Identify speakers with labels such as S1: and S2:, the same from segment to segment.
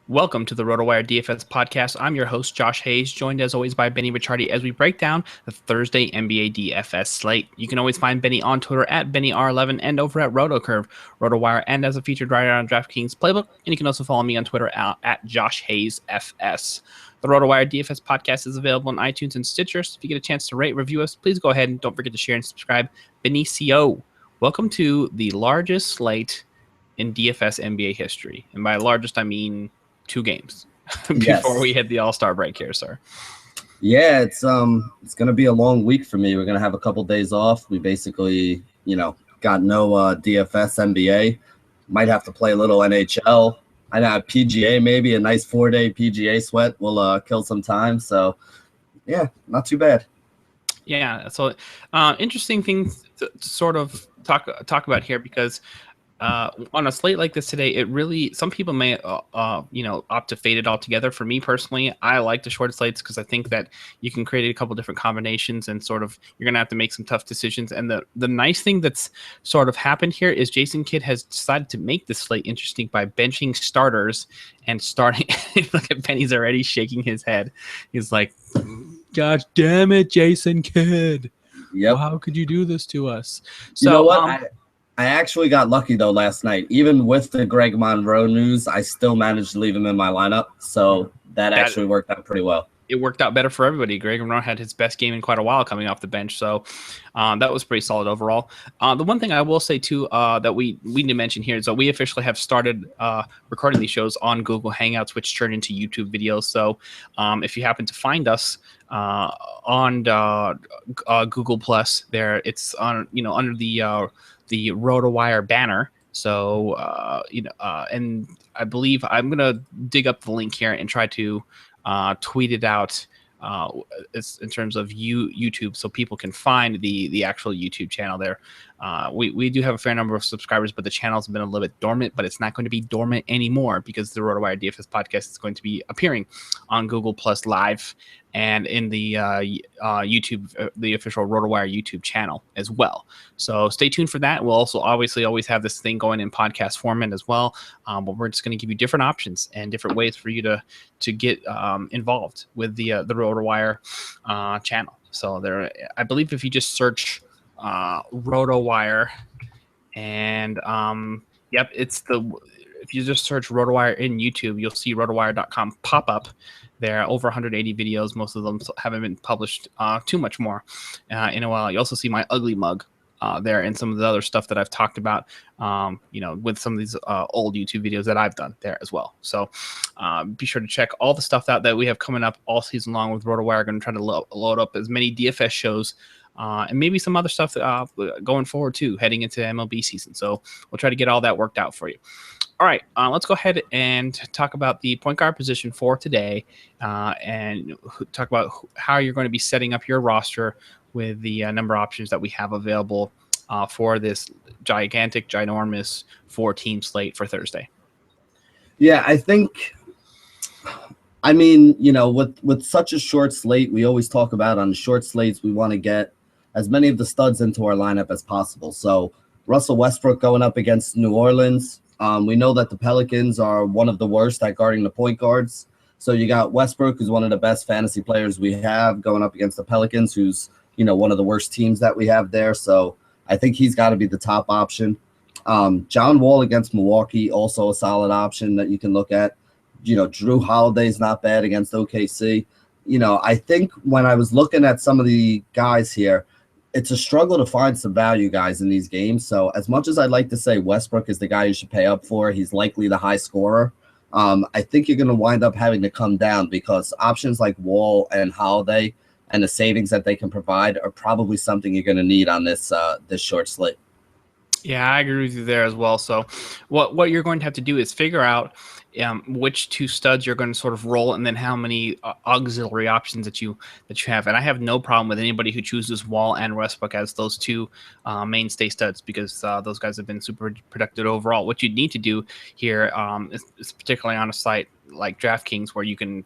S1: Welcome to the Rotowire DFS podcast. I'm your host, Josh Hayes, joined as always by Benny Ricciardi as we break down the Thursday NBA DFS slate. You can always find Benny on Twitter at BennyR11 and over at RotoCurve, Rotowire, and as a featured writer on DraftKings Playbook. And you can also follow me on Twitter at JoshHayesFS. The Rotowire DFS podcast is available on iTunes and Stitcher. So if you get a chance to rate, review us, please go ahead and don't forget to share and subscribe. Benicio, welcome to the largest slate in DFS NBA history. And by largest, I mean 2 games before we hit the All-Star break here, sir.
S2: Yeah, it's gonna be a long week for me. We're gonna have a couple days off. We basically, got no DFS NBA. Might have to play a little NHL. I know PGA, maybe a nice 4-day PGA sweat will kill some time. So yeah, not too bad.
S1: Yeah, so interesting things to sort of talk about here, because on a slate like this today, it really, some people may, opt to fade it altogether. For me personally, I like the short slates because I think that you can create a couple different combinations and sort of, you're going to have to make some tough decisions. And the nice thing that's sort of happened here is Jason Kidd has decided to make this slate interesting by benching starters and starting. Look at Benny's already shaking his head. He's like, gosh damn it, Jason Kidd.
S2: Yep.
S1: Well, how could you do this to us? So,
S2: you know what? I actually got lucky, though, last night. Even with the Greg Monroe news, I still managed to leave him in my lineup. So that actually worked out pretty well. It
S1: worked out better for everybody. Greg Monroe had his best game in quite a while coming off the bench. So that was pretty solid overall. The one thing I will say, too, that we need to mention here is that we officially have started recording these shows on Google Hangouts, which turn into YouTube videos. So if you happen to find us on Google Plus, there it's on under the Rotowire banner. So, and I believe I'm going to dig up the link here and try to tweet it out in terms of YouTube, so people can find the actual YouTube channel there. We do have a fair number of subscribers, but the channel's been a little bit dormant, but it's not going to be dormant anymore because the Rotowire DFS podcast is going to be appearing on Google Plus Live and in the YouTube, the official Rotowire YouTube channel as well. So stay tuned for that. We'll also obviously always have this thing going in podcast format as well, but we're just going to give you different options and different ways for you to get involved with the Rotowire channel. So there, I believe if you just search Rotowire and if you just search Rotowire in YouTube, you'll see rotowire.com pop up. There are over 180 videos. Most of them haven't been published too much more in a while. You also see my ugly mug there and some of the other stuff that I've talked about, with some of these old YouTube videos that I've done there as well. So be sure to check all the stuff out that we have coming up all season long with Rotowire. Going to try to load up as many DFS shows and maybe some other stuff going forward too, heading into MLB season. So we'll try to get all that worked out for you. All right, let's go ahead and talk about the point guard position for today and talk about how you're going to be setting up your roster with the number of options that we have available for this ginormous 4-team slate for Thursday.
S2: Yeah, I think, with such a short slate, we always talk about on the short slates, we want to get as many of the studs into our lineup as possible. So Russell Westbrook going up against New Orleans. We know that the Pelicans are one of the worst at guarding the point guards. So you got Westbrook, who's one of the best fantasy players we have, going up against the Pelicans, who's, one of the worst teams that we have there. So I think he's got to be the top option. John Wall against Milwaukee, also a solid option that you can look at. Drew Holiday's not bad against OKC. I think when I was looking at some of the guys here, it's a struggle to find some value guys in these games. So as much as I'd like to say Westbrook is the guy you should pay up for, he's likely the high scorer. I think you're going to wind up having to come down because options like Wall and Holiday and the savings that they can provide are probably something you're going to need on this short slate.
S1: Yeah, I agree with you there as well. So what you're going to have to do is figure out which 2 studs you're going to sort of roll, and then how many auxiliary options that you have. And I have no problem with anybody who chooses Wall and Westbrook as those 2 mainstay studs, because those guys have been super productive overall. What you need to do here is particularly on a site like DraftKings, where you can,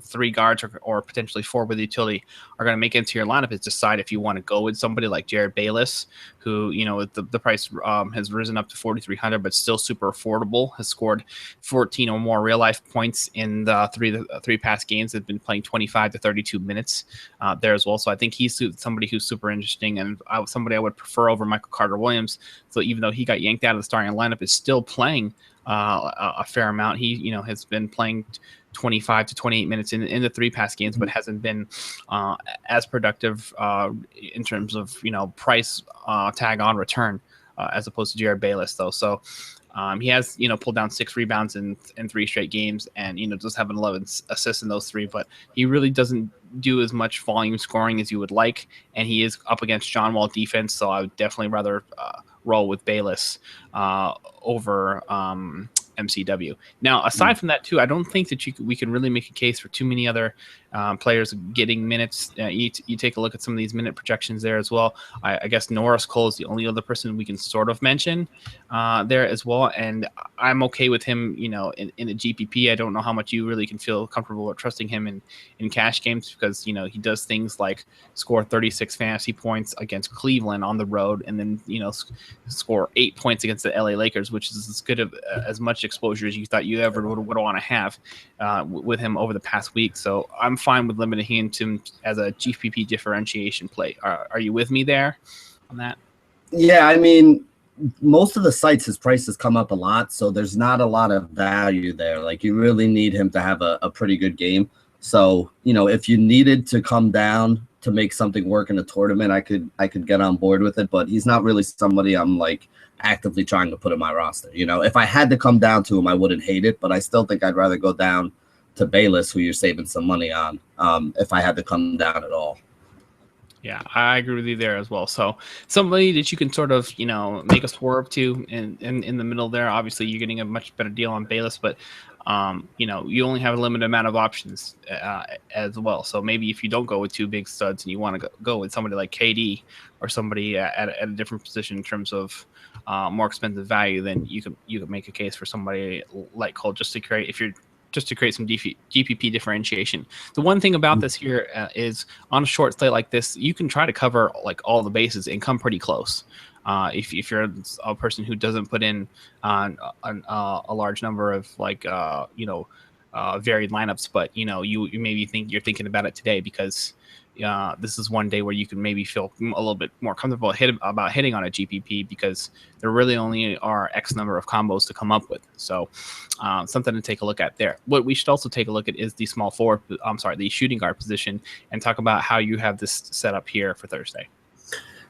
S1: 3 guards or potentially 4 with utility are going to make it into your lineup, is decide if you want to go with somebody like Jared Bayless, who, the price has risen up to 4,300, but still super affordable, has scored 14 more real life points in the three past games. Have been playing 25 to 32 minutes there as well. So I think he's somebody who's super interesting and somebody I would prefer over Michael Carter Williams. So even though he got yanked out of the starting lineup, is still playing a fair amount. He has been playing 25 to 28 minutes in the three past games, but hasn't been as productive in terms of price tag on return as opposed to Jared Bayless though. So he has pulled down 6 rebounds in 3 straight games, and does have an 11 assists in those 3, but he really doesn't do as much volume scoring as you would like, and he is up against John Wall defense, so I would definitely rather roll with Bayless over MCW. Now, aside from that, too, I don't think that we can really make a case for too many other players getting minutes. You take a look at some of these minute projections there as well. I guess Norris Cole is the only other person we can sort of mention there as well, and I'm okay with him, in a GPP. I don't know how much you really can feel comfortable with trusting him in cash games because, he does things like score 36 fantasy points against Cleveland on the road and then, score 8 points against the LA Lakers, which is as good of as much exposure as you thought you ever would want to have with him over the past week. So I'm fine with limiting him as a GPP differentiation play. Are you with me there on that?
S2: Yeah, I mean, most of the sites his prices come up a lot, so there's not a lot of value there. Like, you really need him to have a pretty good game. So, if you needed to come down to make something work in a tournament, I could get on board with it, but he's not really somebody I'm like actively trying to put in my roster. If I had to come down to him, I wouldn't hate it, but I still think I'd rather go down to Bayless, who you're saving some money on, if I had to come down at all.
S1: Yeah, I agree with you there as well. So somebody that you can sort of, make a swerve to in the middle there. Obviously, you're getting a much better deal on Bayless, but you only have a limited amount of options as well. So maybe if you don't go with 2 big studs and you want to go with somebody like KD or somebody at a different position in terms of more expensive value, then you could make a case for somebody like Cole just to create some GPP differentiation. The one thing about this here is on a short slate like this, you can try to cover like all the bases and come pretty close. If you're a person who doesn't put in a large number of varied lineups, but you maybe you're thinking about it today because this is one day where you can maybe feel a little bit more comfortable about hitting on a GPP because there really only are X number of combos to come up with. So something to take a look at there. What we should also take a look at is the the shooting guard position, and talk about how you have this set up here for Thursday.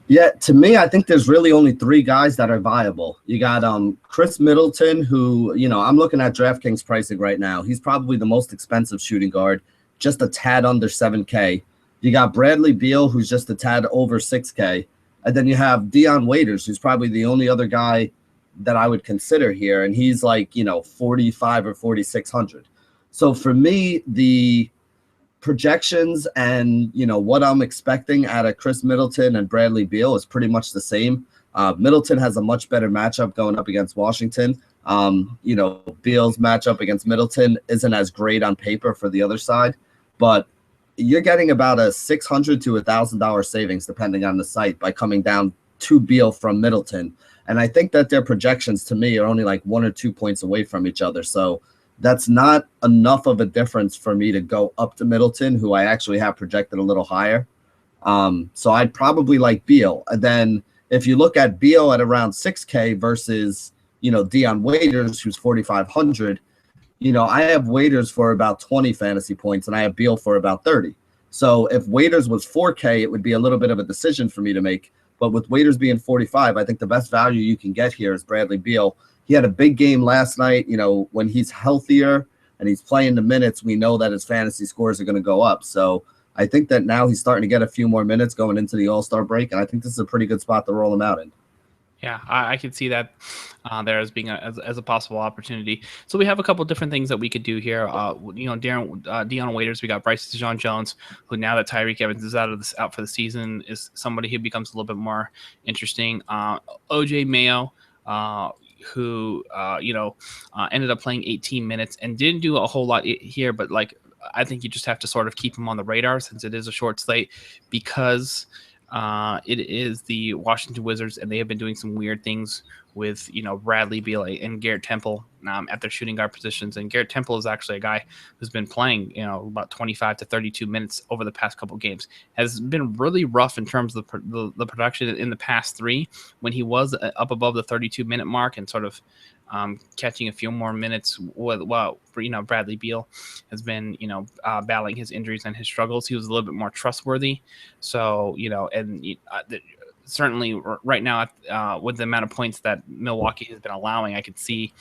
S2: Yeah, to me, I think there's really only 3 guys that are viable. You got Chris Middleton, who, I'm looking at DraftKings pricing right now. He's probably the most expensive shooting guard, just a tad under 7K. You got Bradley Beal, who's just a tad over 6K. And then you have Dion Waiters, who's probably the only other guy that I would consider here. And he's like, 45 or 4,600. So for me, the projections and, what I'm expecting out of Chris Middleton and Bradley Beal is pretty much the same. Middleton has a much better matchup going up against Washington. Beal's matchup against Middleton isn't as great on paper for the other side, but you're getting about a $600 to $1,000 savings depending on the site by coming down to Beal from Middleton. And I think that their projections to me are only like 1 or 2 points away from each other. So that's not enough of a difference for me to go up to Middleton, who I actually have projected a little higher. So I'd probably like Beal. And then if you look at Beal at around 6K versus, Dion Waiters, who's 4,500, I have Waiters for about 20 fantasy points and I have Beal for about 30. So if Waiters was 4K, it would be a little bit of a decision for me to make. But with Waiters being 45, I think the best value you can get here is Bradley Beal. He had a big game last night. When he's healthier and he's playing the minutes, we know that his fantasy scores are going to go up. So I think that now he's starting to get a few more minutes going into the All-Star break, and I think this is a pretty good spot to roll him out in.
S1: Yeah, I could see that there as being as a possible opportunity. So we have a couple different things that we could do here. Dion Waiters, we got Bryce Dejean-Jones, who now that Tyreek Evans is out for the season, is somebody who becomes a little bit more interesting. OJ Mayo, who ended up playing 18 minutes and didn't do a whole lot here, but I think you just have to sort of keep him on the radar since it is a short slate because It is the Washington Wizards, and they have been doing some weird things with, Bradley Beal and Garrett Temple at their shooting guard positions. And Garrett Temple is actually a guy who's been playing, about 25 to 32 minutes over the past couple games. Has been really rough in terms of the production in the past three, when he was up above the 32-minute mark and sort of catching a few more minutes. Bradley Beal has been, battling his injuries and his struggles. He was a little bit more trustworthy. So, certainly right now, with the amount of points that Milwaukee has been allowing, I could see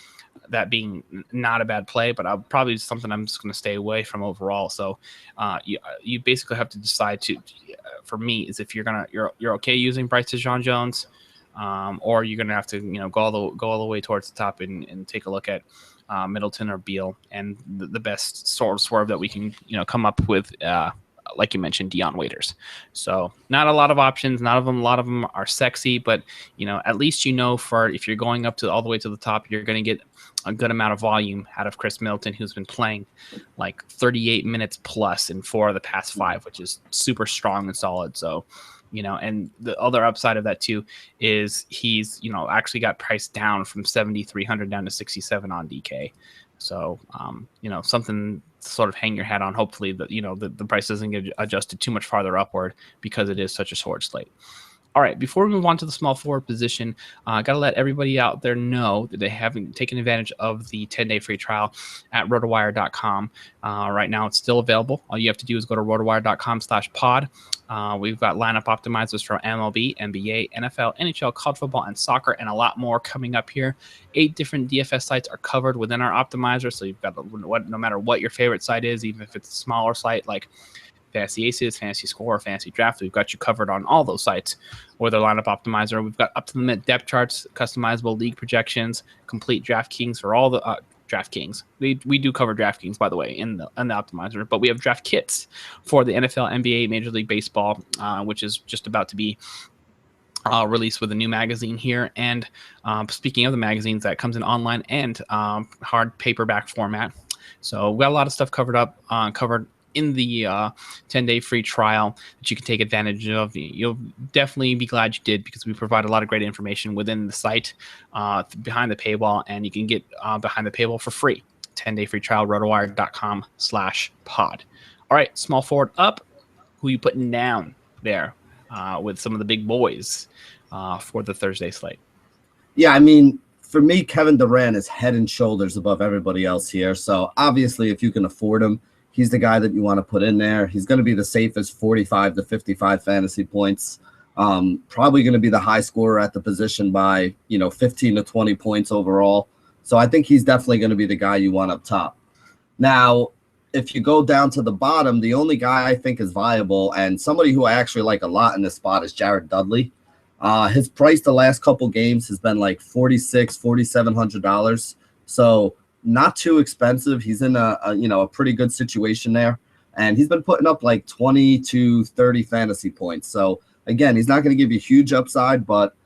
S1: that being not a bad play, but probably something I'm just going to stay away from overall. So you basically have to decide for me, is if you're okay using Bryce Dejean-Jones, or you're going to have to, go all the way towards the top and take a look at Middleton or Beal, and the best sort of swerve that we can, come up with, like you mentioned, Dion Waiters. So not a lot of options. A lot of them are sexy, but at least for if you're going up to all the way to the top, you're going to get a good amount of volume out of Chris Middleton, who's been playing like 38 minutes plus in 4 of the past 5, which is super strong and solid. So, and the other upside of that too is he's, actually got priced down from 7,300 down to 67 on DK. So, something to sort of hang your hat on. Hopefully that, the price doesn't get adjusted too much farther upward, because it is such a short slate. All right, before we move on to the small forward position, I got to let everybody out there know that they haven't taken advantage of the 10-day free trial at rotowire.com. Right now, it's still available. All you have to do is go to rotowire.com/pod. We've got lineup optimizers for MLB, NBA, NFL, NHL, college football, and soccer, and a lot more coming up here. 8 different DFS sites are covered within our optimizer, so you've got no matter what your favorite site is, even if it's a smaller site like Fantasy Aces, Fantasy Score, Fantasy Draft, we've got you covered on all those sites with our lineup optimizer. We've got up-to-the-minute depth charts, customizable league projections, complete DraftKings for all the DraftKings. We do cover DraftKings, by the way, in the optimizer, but we have draft kits for the NFL, NBA, Major League Baseball, which is just about to be released with a new magazine here. And speaking of the magazines, that comes in online and hard paperback format. So we got a lot of stuff covered in the 10-day free trial that you can take advantage of. You'll definitely be glad you did, because we provide a lot of great information within the site behind the paywall, and you can get behind the paywall for free. 10-day free trial, rotowire.com/pod. All right, small forward up. Who you putting down there with some of the big boys for the Thursday slate?
S2: Yeah, I mean, for me, Kevin Durant is head and shoulders above everybody else here. So obviously, if you can afford him, he's the guy that you want to put in there. He's going to be the safest 45 to 55 fantasy points. Probably going to be the high scorer at the position by, 15 to 20 points overall. So I think he's definitely going to be the guy you want up top. Now, if you go down to the bottom, the only guy I think is viable, and somebody who I actually like a lot in this spot, is Jared Dudley. His price the last couple games has been like $4,700. So not too expensive. He's in a pretty good situation there, and he's been putting up like 20 to 30 fantasy points. So again, he's not going to give you huge upside, but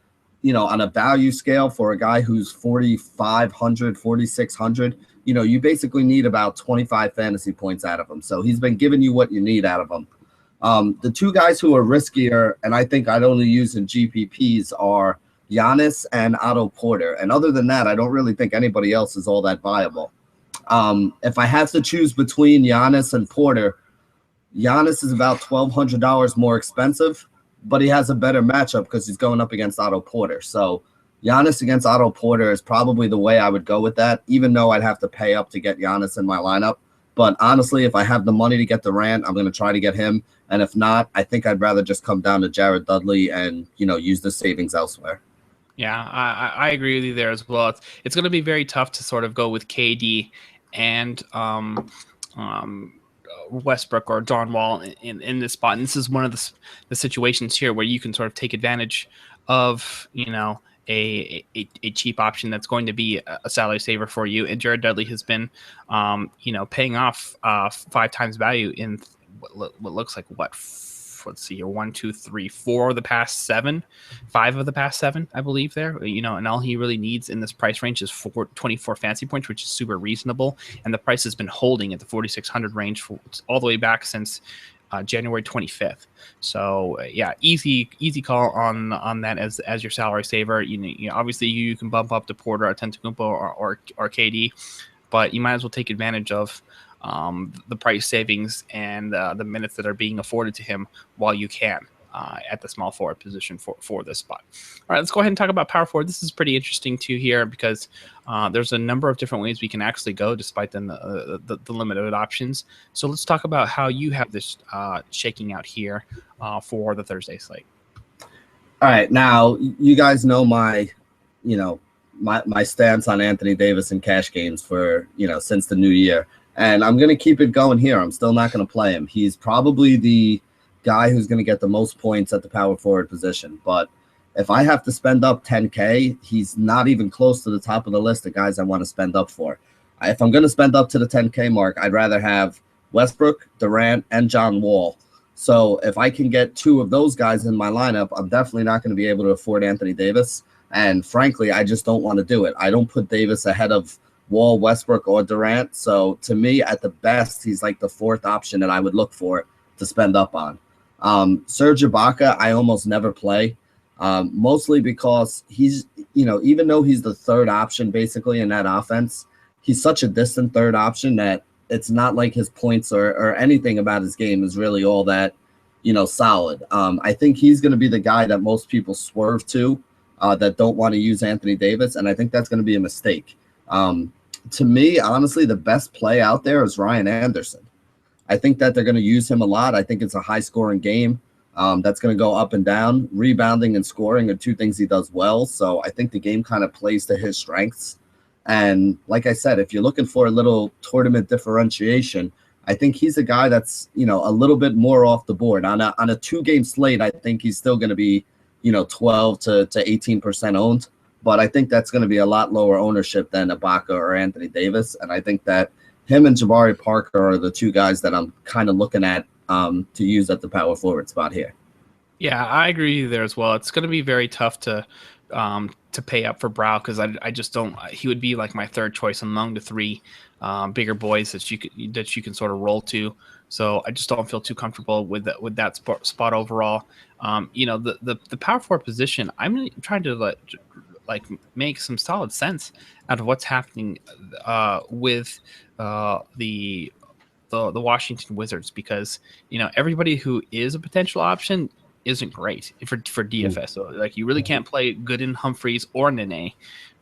S2: on a value scale for a guy who's 4,500, 4,600, you basically need about 25 fantasy points out of him. So he's been giving you what you need out of him. The 2 guys who are riskier, and I think I'd only use in GPPs, are Giannis and Otto Porter. And other than that, I don't really think anybody else is all that viable. If I have to choose between Giannis and Porter, Giannis is about $1,200 more expensive, but he has a better matchup because he's going up against Otto Porter. So Giannis against Otto Porter is probably the way I would go with that, even though I'd have to pay up to get Giannis in my lineup. But honestly, if I have the money to get Durant, I'm going to try to get him. And if not, I think I'd rather just come down to Jared Dudley and, use the savings elsewhere.
S1: Yeah, I agree with you there as well. It's going to be very tough to sort of go with KD and Westbrook or John Wall in this spot. And this is one of the situations here where you can sort of take advantage of, a cheap option that's going to be a salary saver for you. And Jared Dudley has been, paying off 5 times value in what looks like let's see here, 1, 2, 3, 4 of the past 7, 5 of the past 7, I believe there, and all he really needs in this price range is 24 fantasy points, which is super reasonable. And the price has been holding at the 4,600 range all the way back since January 25th. So yeah, easy call on that as your salary saver. Obviously you can bump up to Porter, Antetokounmpo, or KD, but you might as well take advantage of the price savings and the minutes that are being afforded to him while you can. At the small forward position for this spot. All right, let's go ahead and talk about power forward. This is pretty interesting too here because there's a number of different ways we can actually go despite the limited options. So let's talk about how you have this shaking out here for the Thursday slate.
S2: All right, now you guys know my stance on Anthony Davis and cash games for since the new year, and I'm gonna keep it going here. I'm still not gonna play him. He's probably the guy who's going to get the most points at the power forward position. But if I have to spend up 10K, he's not even close to the top of the list of guys I want to spend up for. If I'm going to spend up to the 10K mark, I'd rather have Westbrook, Durant, and John Wall. So if I can get two of those guys in my lineup, I'm definitely not going to be able to afford Anthony Davis. And frankly, I just don't want to do it. I don't put Davis ahead of Wall, Westbrook, or Durant. So to me, at the best, he's like the fourth option that I would look for to spend up on. Serge Ibaka, I almost never play, mostly because he's, even though he's the third option basically in that offense, he's such a distant third option that it's not like his points or anything about his game is really all that, solid. I think he's going to be the guy that most people swerve to that don't want to use Anthony Davis, and I think that's going to be a mistake. To me, honestly, the best play out there is Ryan Anderson. I think that they're going to use him a lot. I think it's a high-scoring game that's going to go up and down. Rebounding and scoring are two things he does well, so I think the game kind of plays to his strengths. And like I said, if you're looking for a little tournament differentiation, I think he's a guy that's, a little bit more off the board. On a two-game slate, I think he's still going to be, 12 to 18% owned, but I think that's going to be a lot lower ownership than Ibaka or Anthony Davis, and I think that him and Jabari Parker are the two guys that I'm kind of looking at to use at the power forward spot here.
S1: Yeah, I agree with you there as well. It's going to be very tough to pay up for Brow because I just don't. He would be like my third choice among the three bigger boys that you can sort of roll to. So I just don't feel too comfortable with that spot overall. The power forward position, I'm trying to make some solid sense out of what's happening with the Washington Wizards because everybody who is a potential option isn't great for DFS. So you really can't play Gooden, Humphreys, or Nene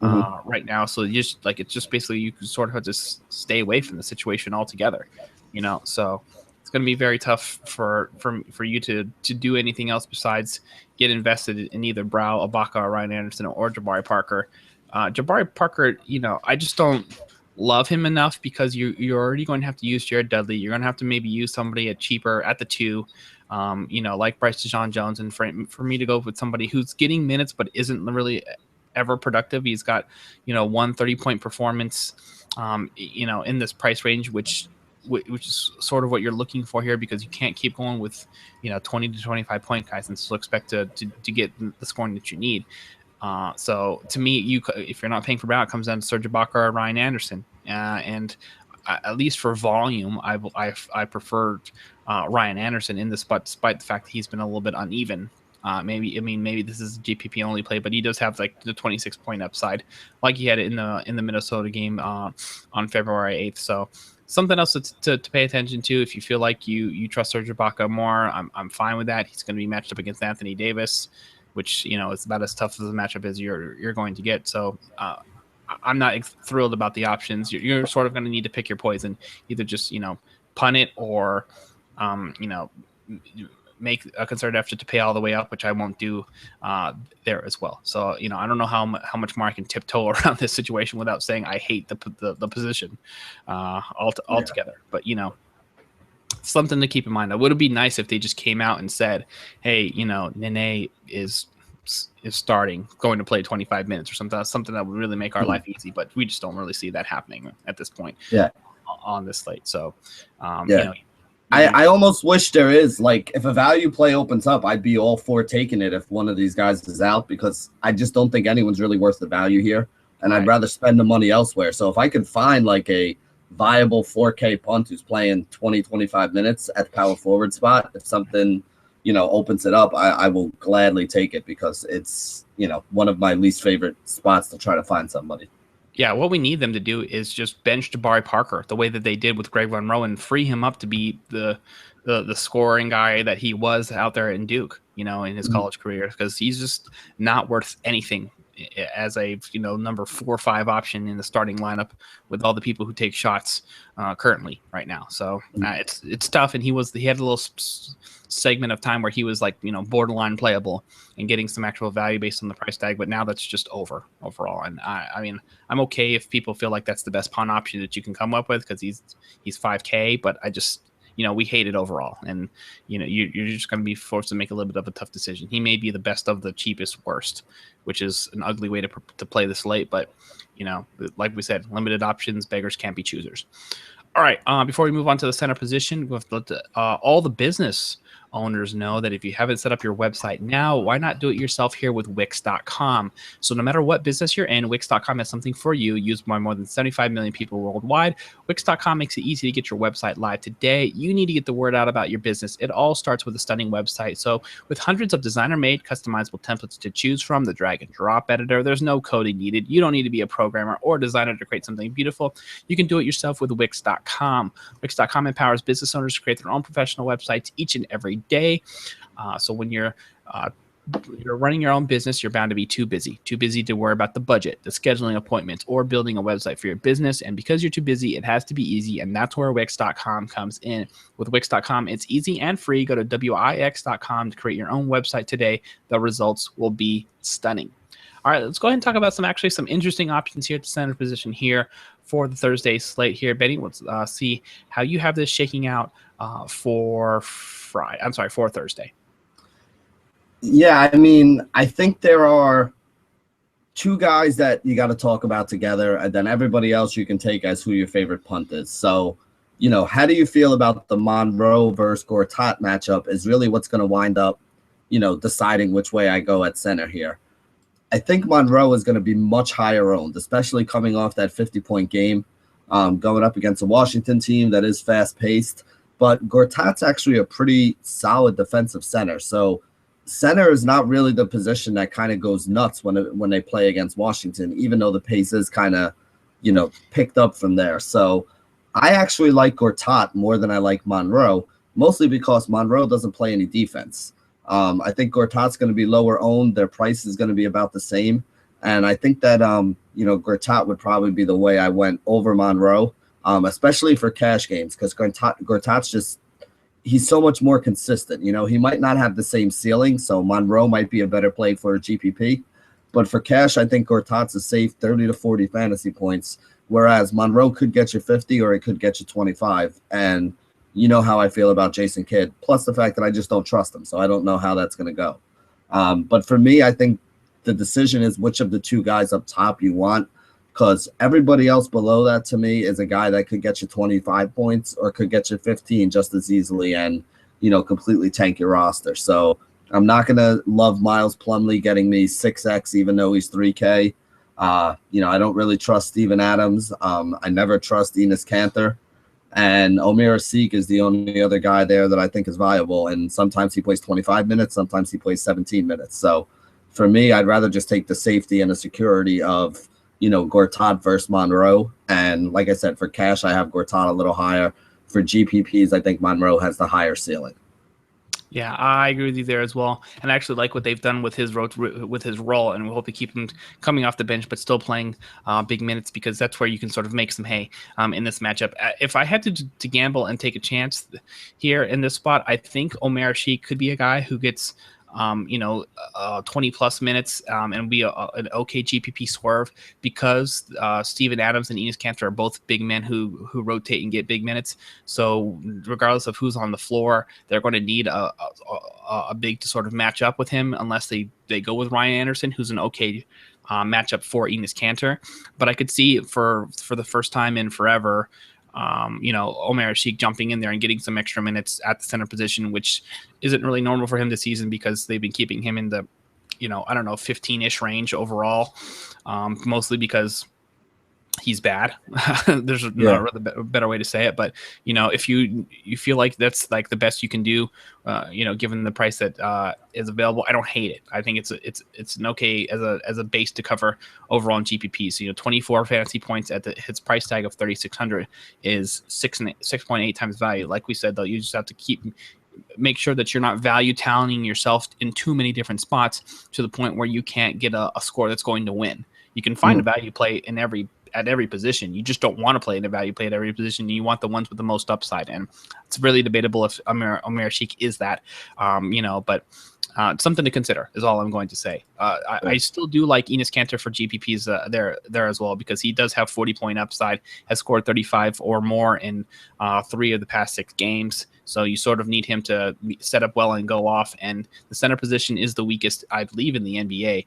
S1: right now. So it's just basically you can sort of have to stay away from the situation altogether. So it's going to be very tough for you to do anything else besides get invested in either Brow, Ibaka, Ryan Anderson, or Jabari Parker. Jabari Parker, I just don't love him enough because you're already going to have to use Jared Dudley. You're going to have to maybe use somebody at cheaper at the 2, like Bryce DeJohn-Jones. And for me to go with somebody who's getting minutes but isn't really ever productive, he's got, 1 30-point performance, in this price range, which is sort of what you're looking for here because you can't keep going with 20 to 25 point guys and still expect to get the scoring that you need. So to me, if you're not paying for Brown, it comes down to Serge Ibaka or Ryan Anderson, and at least for volume, I preferred Ryan Anderson in this spot, despite the fact that he's been a little bit uneven. Maybe this is a GPP only play, but he does have the 26-point upside, like he had in the Minnesota game on February 8th. So something else to pay attention to. If you feel like you trust Serge Ibaka more, I'm fine with that. He's going to be matched up against Anthony Davis, which is about as tough as a matchup as you're going to get. So I'm not thrilled about the options. You're sort of going to need to pick your poison, either just punt it or make a concerted effort to pay all the way up, which I won't do there as well. So I don't know how much more I can tiptoe around this situation without saying I hate the position altogether. But something to keep in mind. It would be nice if they just came out and said, hey, Nene is starting, going to play 25 minutes or something that would really make our life easy. But we just don't really see that happening at this point on this slate. So,
S2: I almost wish there is, if a value play opens up, I'd be all for taking it if one of these guys is out because I just don't think anyone's really worth the value here. And I'd rather spend the money elsewhere. So if I could find a viable 4K punt who's playing 20, 25 minutes at the power forward spot, if something, opens it up, I will gladly take it because it's, one of my least favorite spots to try to find somebody.
S1: Yeah, what we need them to do is just bench Jabari Parker the way that they did with Greg Monroe and free him up to be the scoring guy that he was out there in Duke, in his college career, because he's just not worth anything as a number 4 or 5 option in the starting lineup with all the people who take shots currently right now. So it's tough, and he had a little segment of time where he was borderline playable and getting some actual value based on the price tag, but now that's just overall. And I mean, I'm okay if people feel like that's the best pawn option that you can come up with because he's 5K, but I just we hate it overall, and you're just going to be forced to make a little bit of a tough decision. He may be the best of the cheapest worst, which is an ugly way to play this late, but like we said, limited options, beggars can't be choosers. All right, before we move on to the center position, we have to let all the business owners know that if you haven't set up your website now, why not do it yourself here with Wix.com? So no matter what business you're in, Wix.com has something for you, used by more than 75 million people worldwide. Wix.com makes it easy to get your website live today. You need to get the word out about your business. It all starts with a stunning website. So with hundreds of designer-made customizable templates to choose from, the drag and drop editor, there's no coding needed. You don't need to be a programmer or designer to create something beautiful. You can do it yourself with Wix.com. Wix.com empowers business owners to create their own professional websites each and every day. So when you're running your own business, you're bound to be too busy to worry about the budget, the scheduling appointments, or building a website for your business. And because you're too busy, it has to be easy. And that's where Wix.com comes in. With Wix.com, it's easy and free. Go to Wix.com to create your own website today. The results will be stunning. All right, let's go ahead and talk about some interesting options here at the center position here for the Thursday slate here. Benny, let's see how you have this shaking out for Thursday.
S2: Yeah, I mean, I think there are 2 guys that you got to talk about together, and then everybody else you can take as who your favorite punt is. So, how do you feel about the Monroe versus Gortat matchup is really what's going to wind up, deciding which way I go at center here. I think Monroe is going to be much higher owned, especially coming off that 50-point game, going up against a Washington team that is fast-paced. But Gortat's actually a pretty solid defensive center. So center is not really the position that kind of goes nuts when they play against Washington, even though the pace is kind of, picked up from there. So I actually like Gortat more than I like Monroe, mostly because Monroe doesn't play any defense. I think Gortat's going to be lower owned. Their price is going to be about the same. And I think that, Gortat would probably be the way I went over Monroe, especially for cash games, because Gortat's he's so much more consistent. He might not have the same ceiling, so Monroe might be a better play for a GPP. But for cash, I think Gortat's a safe 30 to 40 fantasy points, whereas Monroe could get you 50 or it could get you 25. And you know how I feel about Jason Kidd, plus the fact that I just don't trust him, so I don't know how that's going to go. But for me, I think the decision is which of the 2 guys up top you want, because everybody else below that to me is a guy that could get you 25 points or could get you 15 just as easily and, completely tank your roster. So I'm not going to love Miles Plumlee getting me 6X, even though he's 3K. I don't really trust Steven Adams. I never trust Enes Kanter. And Omer Asik is the only other guy there that I think is viable. And sometimes he plays 25 minutes, sometimes he plays 17 minutes. So for me, I'd rather just take the safety and the security of, Gortat versus Monroe. And like I said, for cash, I have Gortat a little higher. For GPPs, I think Monroe has the higher ceiling.
S1: Yeah, I agree with you there as well. And I actually like what they've done with his role, and we hope to keep him coming off the bench but still playing big minutes, because that's where you can sort of make some hay in this matchup. If I had to gamble and take a chance here in this spot, I think Omer Asik could be a guy who gets 20 plus minutes and be an okay GPP swerve, because Steven Adams and Enes Kanter are both big men who rotate and get big minutes. So regardless of who's on the floor, they're going to need a big to sort of match up with him, unless they go with Ryan Anderson, who's an okay matchup for Enes Kanter. But I could see for the first time in forever, Omer Asik jumping in there and getting some extra minutes at the center position, which isn't really normal for him this season, because they've been keeping him in the, 15-ish range overall, mostly because he's bad. There's not really a better way to say it, but if you feel like that's like the best you can do, given the price that is available, I don't hate it. I think it's an okay as a base to cover overall in GPP. So 24 fantasy points at his price tag of 3,600 is 6.8 times value. Like we said, though, you just have to make sure that you're not value talenting yourself in too many different spots to the point where you can't get a score that's going to win. You can find a value play at every position. You just don't want to play in a value play at every position. You want the ones with the most upside, and it's really debatable if Amir Sheik is that. But something to consider is all I'm going to say. I still do like Enes Kanter for GPPs there as well, because he does have 40-point upside, has scored 35 or more in 3 of the past 6 games. So you sort of need him to set up well and go off. And the center position is the weakest, I believe, in the NBA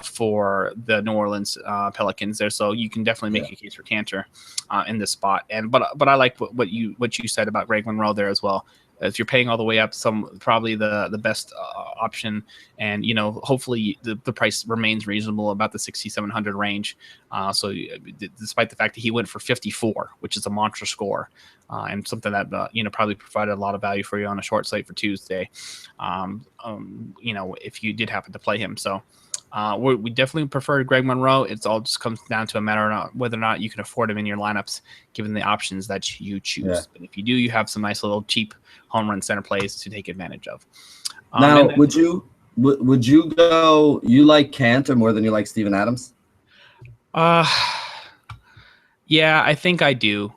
S1: for the New Orleans Pelicans there. So you can definitely make a case for Kanter in this spot. But I like what you said about Greg Monroe there as well. If you're paying all the way up, probably the best option, and hopefully the price remains reasonable, about the 6,700 range. So despite the fact that he went for 54, which is a monster score, and something that probably provided a lot of value for you on a short slate for Tuesday, if you did happen to play him. So we definitely prefer Greg Monroe. It's all just comes down to a matter of whether or not you can afford him in your lineups, given the options that you choose. Yeah. But if you do, you have some nice little cheap home run center plays to take advantage of.
S2: Now, would you go? You like Kanter more than you like Steven Adams?
S1: Yeah, I think I do.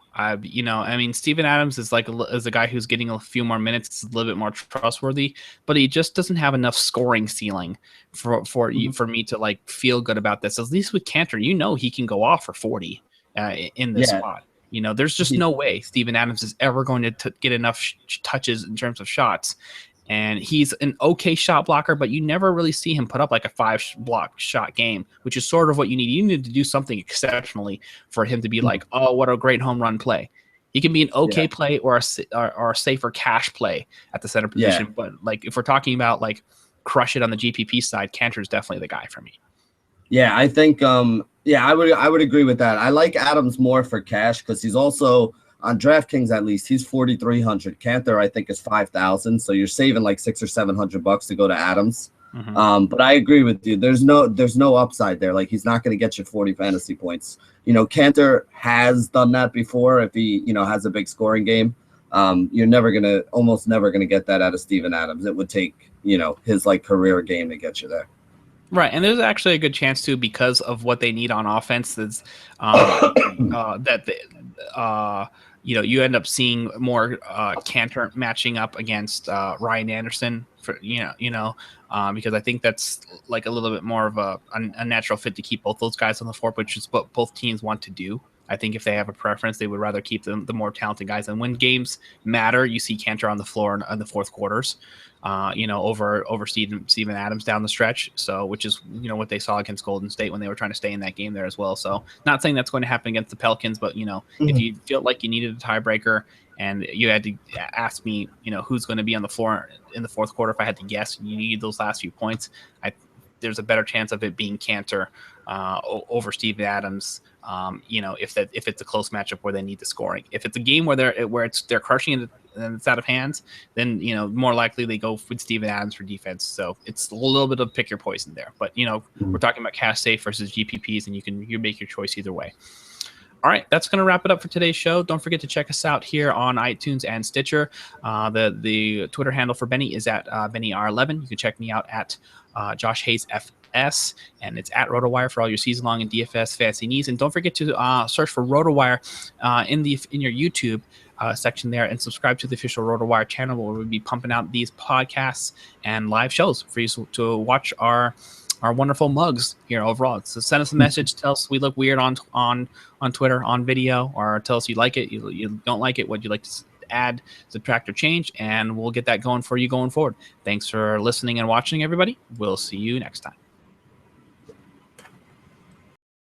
S1: Steven Adams is is a guy who's getting a few more minutes. It's a little bit more trustworthy, but he just doesn't have enough scoring ceiling for me to feel good about this. At least with Kanter, he can go off for 40 in this spot. There's just no way Steven Adams is ever going to get enough touches in terms of shots. And he's an okay shot blocker, but you never really see him put up like a 5-block shot game, which is sort of what you need. You need to do something exceptionally for him to be like, oh, what a great home run play. He can be an okay play or a safer cash play at the center position. Yeah. But if we're talking about crush it on the GPP side, Kanter is definitely the guy for me.
S2: Yeah, I think I would agree with that. I like Adams more for cash because he's also on DraftKings, at least he's 4,300. Kanter, I think, is 5,000. So you're saving like $600 or $700 to go to Adams. Mm-hmm. But I agree with you. There's no upside there. He's not going to get you 40 fantasy points. Kanter has done that before. If he has a big scoring game, you're almost never gonna get that out of Steven Adams. It would take his career game to get you there.
S1: Right, and there's actually a good chance too, because of what they need on offense. That's you end up seeing more Kanter matching up against Ryan Anderson because I think that's a little bit more of a natural fit to keep both those guys on the floor, which is what both teams want to do. I think if they have a preference, they would rather keep the more talented guys. And when games matter, you see Kanter on the floor in the fourth quarters, over Steven Adams down the stretch. So, which is, what they saw against Golden State when they were trying to stay in that game there as well. So not saying that's going to happen against the Pelicans, but, if you feel like you needed a tiebreaker and you had to ask me, who's going to be on the floor in the fourth quarter, if I had to guess, and you need those last few points, there's a better chance of it being Kanter over Steven Adams. If it's a close matchup where they need the scoring. If it's a game where they're crushing it and it's out of hands, then more likely they go with Steven Adams for defense. So it's a little bit of pick your poison there. But we're talking about cash safe versus GPPs, and you make your choice either way. All right, that's going to wrap it up for today's show. Don't forget to check us out here on iTunes and Stitcher. The Twitter handle for Benny is at BennyR11. You can check me out at Josh Hayes FS, and it's at Rotowire for all your season-long and DFS fancy needs. And don't forget to search for Rotowire in your YouTube section there, and subscribe to the official Rotowire channel, where we'll be pumping out these podcasts and live shows for you to watch our wonderful mugs here overall. So send us a message, tell us we look weird on Twitter on video, or tell us you like it, you don't like it, what you like to add, subtract, or change, and we'll get that going for you going forward. Thanks for listening and watching, everybody. We'll see you next time.